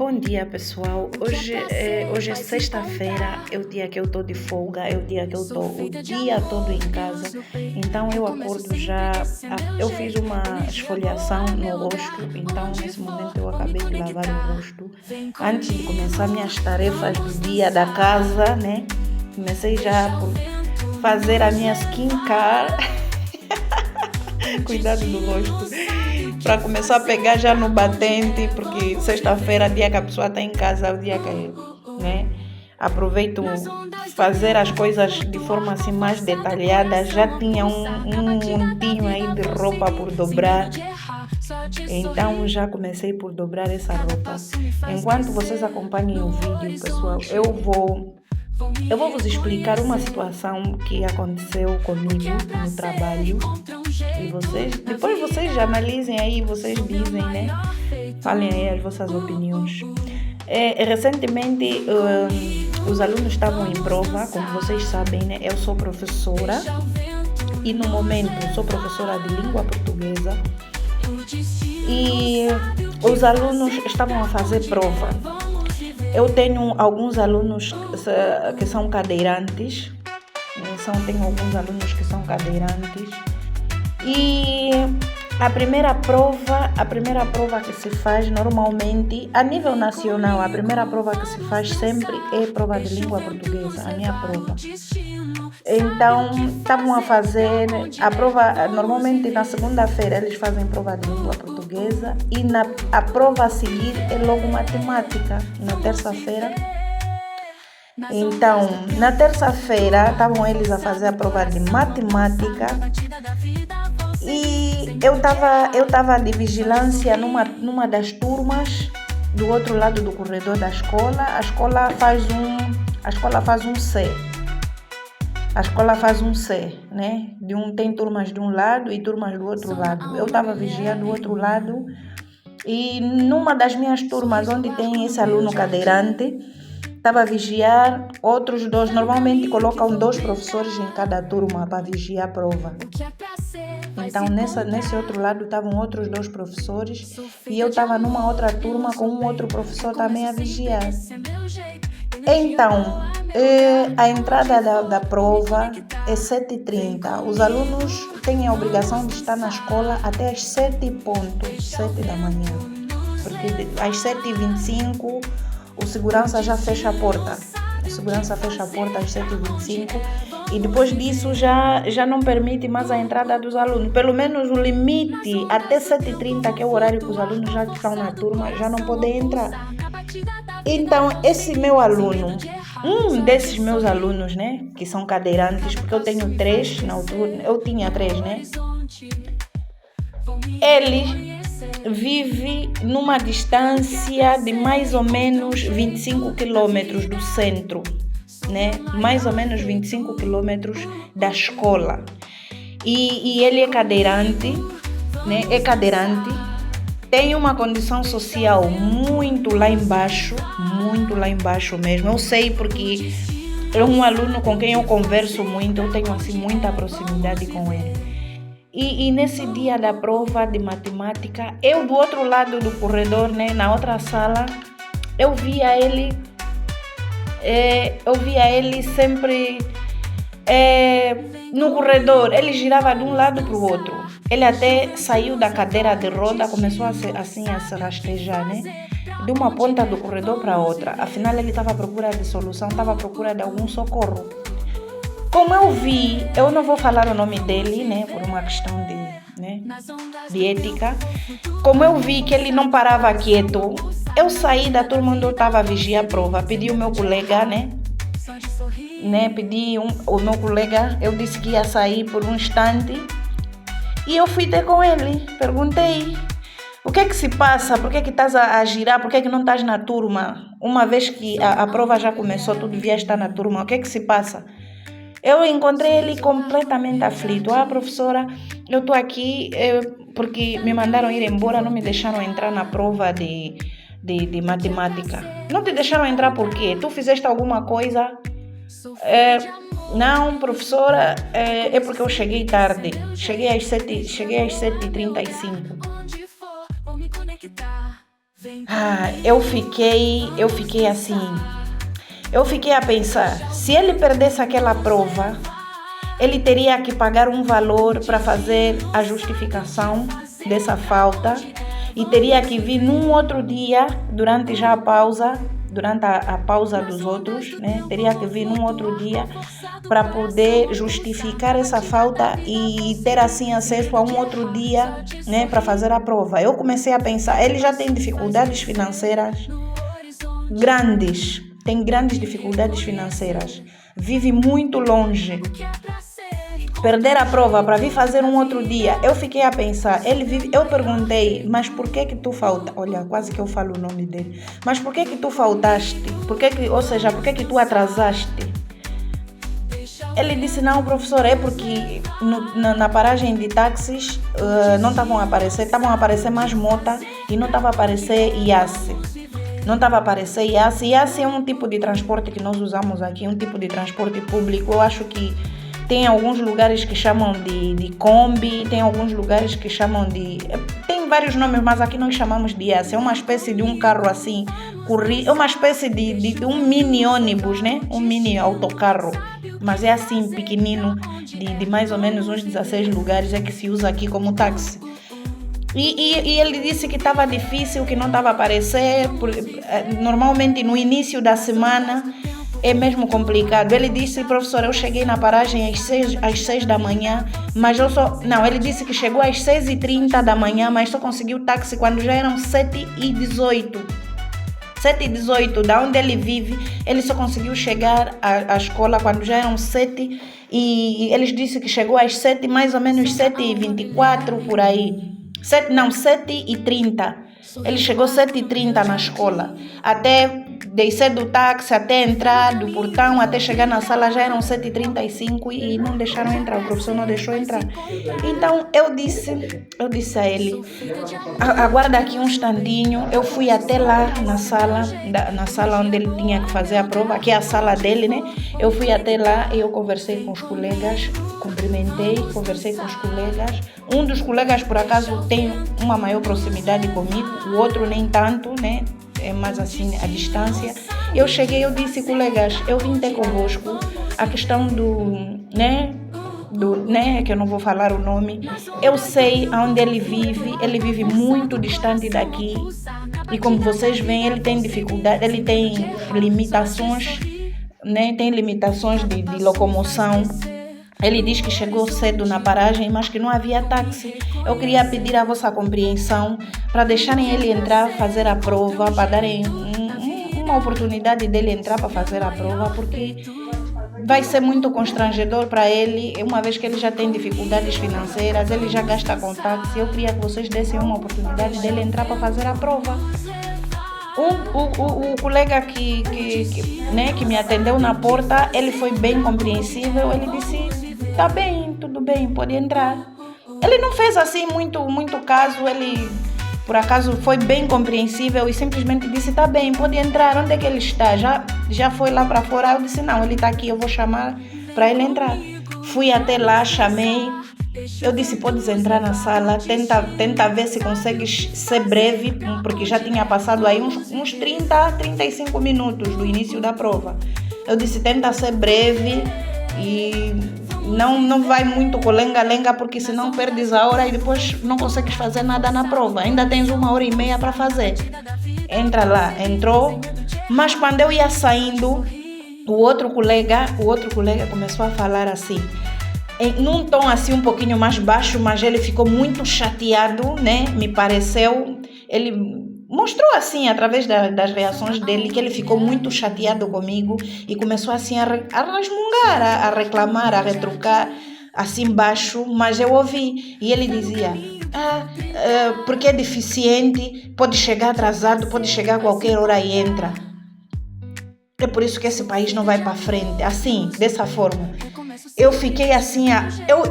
Bom dia, pessoal. Hoje é sexta-feira, é o dia que eu estou de folga, é o dia que eu estou o dia todo em casa. Então eu acordo já. Eu fiz uma esfoliação no rosto, então nesse momento eu acabei de lavar o rosto. Antes de começar minhas tarefas do dia da casa, né? Comecei já por fazer a minha skincare. Cuidado do rosto. Para começar a pegar já no batente, porque sexta-feira, dia que a pessoa está em casa, é o dia que, né, aproveito fazer as coisas de forma assim mais detalhada. Já tinha um montinho aí de roupa por dobrar, então já comecei por dobrar essa roupa. Enquanto vocês acompanham o vídeo, pessoal, eu vou vos explicar uma situação que aconteceu comigo no trabalho. E depois vocês já analisem aí, vocês dizem, né? Falem aí as vossas opiniões. Recentemente, os alunos estavam em prova, como vocês sabem, né? Eu sou professora e no momento sou professora de língua portuguesa. E os alunos estavam a fazer prova. Eu tenho alguns alunos que são cadeirantes. Tenho alguns alunos que são cadeirantes. E a primeira prova que se faz normalmente, a nível nacional, a primeira prova que se faz sempre é prova de língua portuguesa, a minha prova. Então, estavam a fazer a prova, normalmente na segunda-feira eles fazem prova de língua portuguesa e a prova a seguir é logo matemática, na terça-feira. Então, na terça-feira estavam eles a fazer a prova de matemática e eu estava de vigilância numa das turmas do outro lado do corredor da escola. A escola faz um C. A escola faz um C, né? Tem turmas de um lado e turmas do outro lado. Eu estava vigiando do outro lado e numa das minhas turmas, onde tem esse aluno cadeirante, estava a vigiar outros dois. Normalmente colocam 2 professores em cada turma para vigiar a prova. Então, nesse outro lado estavam outros 2 professores e eu estava numa outra turma com um outro professor também a vigiar. Então, a entrada da prova é 7h30. Os alunos têm a obrigação de estar na escola até às 7 da manhã. Porque às 7h25 o segurança já fecha a porta. O segurança fecha a porta às 7h25 e depois disso já não permite mais a entrada dos alunos. Pelo menos o limite até 7h30, que é o horário que os alunos já estão na turma, já não podem entrar. Então, esse meu aluno, um desses meus alunos, né, que são cadeirantes, porque eu tenho 3 na altura, eu tinha 3, né? Ele vive numa distância de mais ou menos 25 quilômetros do centro, né? Mais ou menos 25 quilômetros da escola. E ele é cadeirante, né? Tem uma condição social muito lá embaixo mesmo. Eu sei porque é um aluno com quem eu converso muito, eu tenho assim muita proximidade com ele. E nesse dia da prova de matemática, eu do outro lado do corredor, né, na outra sala, eu via ele sempre no corredor. Ele girava de um lado para o outro. Ele até saiu da cadeira de roda, começou a se rastejar, né? De uma ponta do corredor para outra. Afinal, ele estava à procura de solução, estava à procura de algum socorro. Como eu vi, eu não vou falar o nome dele, né? Por uma questão de ética. Como eu vi que ele não parava quieto, eu saí da turma onde eu estava a vigiar a prova. Pedi o meu colega, né? O meu colega, eu disse que ia sair por um instante. E eu fui ter com ele, perguntei, o que é que se passa? Por que é que estás a girar? Por que é que não estás na turma? Uma vez que a prova já começou, tu devias estar na turma, o que é que se passa? Eu encontrei ele completamente aflito. Professora, eu estou aqui porque me mandaram ir embora, não me deixaram entrar na prova de matemática. Não te deixaram entrar por quê? Tu fizeste alguma coisa? Não, professora, é porque eu cheguei tarde. Cheguei às 7h35. Eu fiquei assim, eu fiquei a pensar, se ele perdesse aquela prova, ele teria que pagar um valor para fazer a justificação dessa falta e teria que vir num outro dia, durante já a pausa, durante a pausa dos outros, né? Teria que vir num outro dia para poder justificar essa falta e ter assim acesso a um outro dia, né? Para fazer a prova. Eu comecei a pensar, ele já tem dificuldades financeiras grandes, tem grandes dificuldades financeiras, vive muito longe. Perder a prova para vir fazer um outro dia, eu fiquei a pensar, eu perguntei, mas por que tu falta? Olha, quase que eu falo o nome dele. Mas por que tu faltaste? Por que tu atrasaste? Ele disse, não, professor, é porque na paragem de táxis não estavam a aparecer mais mota e não estava a aparecer IACE. Não estava a aparecer IACE. IACE é um tipo de transporte que nós usamos aqui, um tipo de transporte público. Eu acho que tem alguns lugares que chamam de Kombi, tem alguns lugares que chamam de... Tem vários nomes, mas aqui nós chamamos de IACE. É uma espécie de um carro assim, é uma espécie de um mini ônibus, né? Um mini autocarro. Mas é assim, pequenino, de mais ou menos uns 16 lugares, é que se usa aqui como táxi. E ele disse que estava difícil, que não estava a aparecer. Normalmente no início da semana é mesmo complicado. Ele disse, professor, eu cheguei na paragem às 6 da manhã, mas eu só... Não, ele disse que chegou às 6h30 da manhã, mas só conseguiu táxi quando já eram 7h18. 7h18, da onde ele vive, ele só conseguiu chegar à escola quando já eram 7 e eles disse que chegou às 7, mais ou menos 7h24, por aí. 7h30. Ele chegou 7h30 na escola. Até descer do táxi, até entrar do portão, até chegar na sala já eram 7h35 e não deixaram entrar. O professor não deixou entrar. Então eu disse a ele, aguarda aqui um instantinho. Eu fui até lá na sala onde ele tinha que fazer a prova, que é a sala dele, né? Eu fui até lá e eu conversei com os colegas, cumprimentei, conversei com os colegas. Um dos colegas, por acaso, tem uma maior proximidade comigo, o outro nem tanto, né? É mais assim a distância. Eu cheguei, eu disse, colegas, eu vim ter convosco a questão que eu não vou falar o nome. Eu sei onde ele vive muito distante daqui e como vocês veem, ele tem dificuldade, ele tem limitações, né? Tem limitações de locomoção. Ele diz que chegou cedo na paragem, mas que não havia táxi. Eu queria pedir a vossa compreensão para deixarem ele entrar, fazer a prova, para darem uma oportunidade dele entrar para fazer a prova, porque vai ser muito constrangedor para ele, uma vez que ele já tem dificuldades financeiras, ele já gasta com táxi. Eu queria que vocês dessem uma oportunidade dele entrar para fazer a prova. O colega que me atendeu na porta, ele foi bem compreensível. Ele disse, tá bem, tudo bem, pode entrar. Ele não fez assim muito caso, ele por acaso foi bem compreensível e simplesmente disse, tá bem, pode entrar. Onde é que ele está? Já foi lá para fora? Eu disse, não, ele está aqui, eu vou chamar para ele entrar. Fui até lá, chamei. Eu disse, podes entrar na sala, tenta ver se consegues ser breve, porque já tinha passado aí uns 35 minutos do início da prova. Eu disse, tenta ser breve e não vai muito com lenga-lenga, porque senão perdes a hora e depois não consegues fazer nada na prova. Ainda tens 1h30 para fazer. Entra lá, entrou, mas quando eu ia saindo, o outro colega começou a falar assim, num tom assim um pouquinho mais baixo, mas ele ficou muito chateado, né? Me pareceu, ele mostrou assim, através das reações dele, que ele ficou muito chateado comigo e começou assim a resmungar, a reclamar, a retrucar assim baixo, mas eu ouvi. E ele dizia, porque é deficiente, pode chegar atrasado, pode chegar a qualquer hora e entra. É por isso que esse país não vai para frente, assim, dessa forma. Eu fiquei assim, eu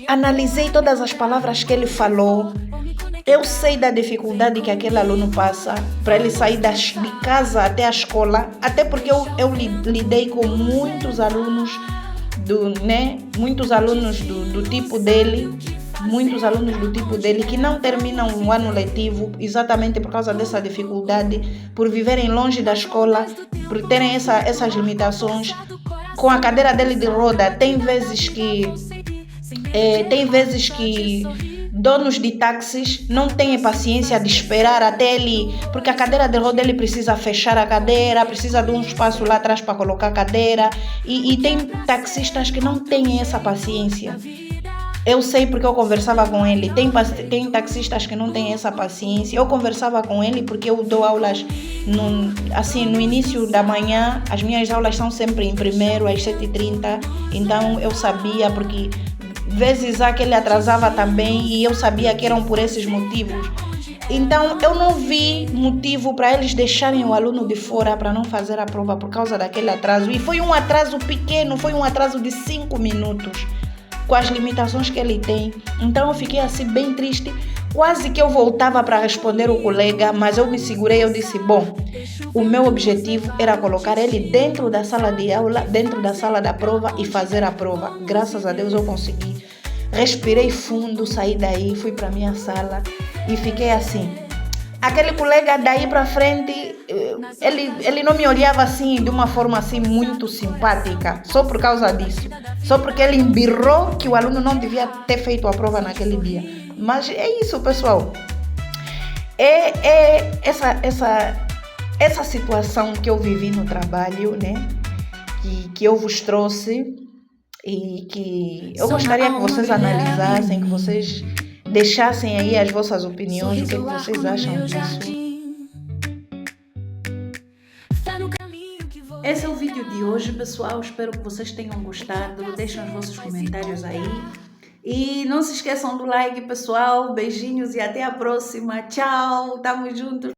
analisei todas as palavras que ele falou. Eu sei da dificuldade que aquele aluno passa para ele sair de casa até a escola, até porque eu lidei com muitos alunos do tipo dele, muitos alunos do tipo dele que não terminam o ano letivo exatamente por causa dessa dificuldade, por viverem longe da escola, por terem essas limitações. Com a cadeira dele de roda, tem vezes que donos de táxis não têm paciência de esperar até ele, porque a cadeira de roda ele precisa fechar a cadeira, precisa de um espaço lá atrás para colocar a cadeira, e tem taxistas que não têm essa paciência. Eu sei porque eu conversava com ele. Tem taxistas que não têm essa paciência. Eu conversava com ele porque eu dou aulas no início da manhã. As minhas aulas são sempre em primeiro, às 7h30. Então eu sabia, porque vezes há que ele atrasava também e eu sabia que eram por esses motivos. Então eu não vi motivo para eles deixarem o aluno de fora para não fazer a prova por causa daquele atraso. E foi um atraso pequeno, foi um atraso de 5 minutos. Com as limitações que ele tem. Então eu fiquei assim bem triste, quase que eu voltava para responder o colega, mas eu me segurei, eu disse, bom, o meu objetivo era colocar ele dentro da sala de aula, dentro da sala da prova e fazer a prova. Graças a Deus eu consegui. Respirei fundo, saí daí, fui para minha sala e fiquei assim. Aquele colega daí para frente, ele não me olhava assim de uma forma assim muito simpática, só por causa disso. Só porque ele embirrou que o aluno não devia ter feito a prova naquele dia. Mas é isso, pessoal. Essa situação que eu vivi no trabalho, né? Que eu vos trouxe e que eu gostaria que vocês analisassem, que vocês deixassem aí as vossas opiniões, o que vocês acham disso. Esse é o vídeo de hoje, pessoal. Espero que vocês tenham gostado. Deixem os vossos comentários aí. E não se esqueçam do like, pessoal. Beijinhos e até a próxima. Tchau, tamo juntos.